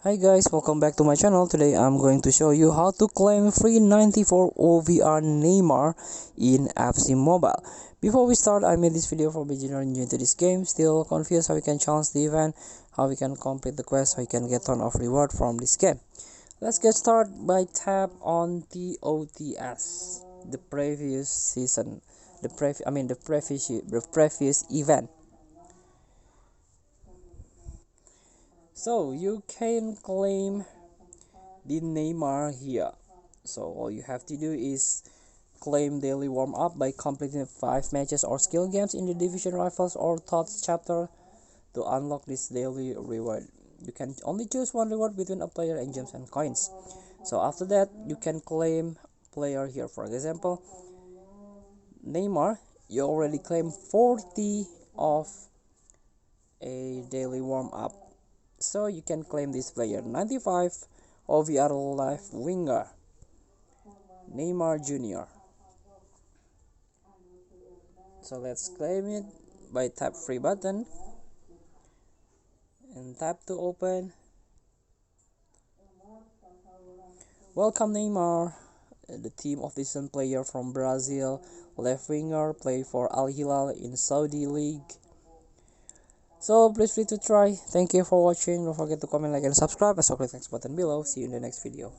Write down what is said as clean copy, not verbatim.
Hi guys, welcome back to my channel. Today I'm going to show you how to claim free 94 OVR Neymar in FC Mobile. Before we start, I made this video for beginner new to this game. Still confused how we can challenge the event, how we can complete the quest, how we can get ton of reward from this game. Let's get started by tap on the OTS, the previous season, the previous event. So you can claim the Neymar here. So all you have to do is claim daily warm up by completing 5 matches or skill games in the division rifles or thoughts chapter to unlock this daily reward. You can only choose one reward between a player and gems and coins. So after that you can claim player here. For example, Neymar, you already claimed 40 of a daily warm up. So you can claim this player 95 OVR life winger Neymar Jr. So let's claim it by tap free button and tap to open. Welcome Neymar, the team of this player from Brazil, left winger, play for Al Hilal in Saudi League. So please free to try. Thank you for watching. Don't forget to comment, like and subscribe. Also click the next button below. See you in the next video.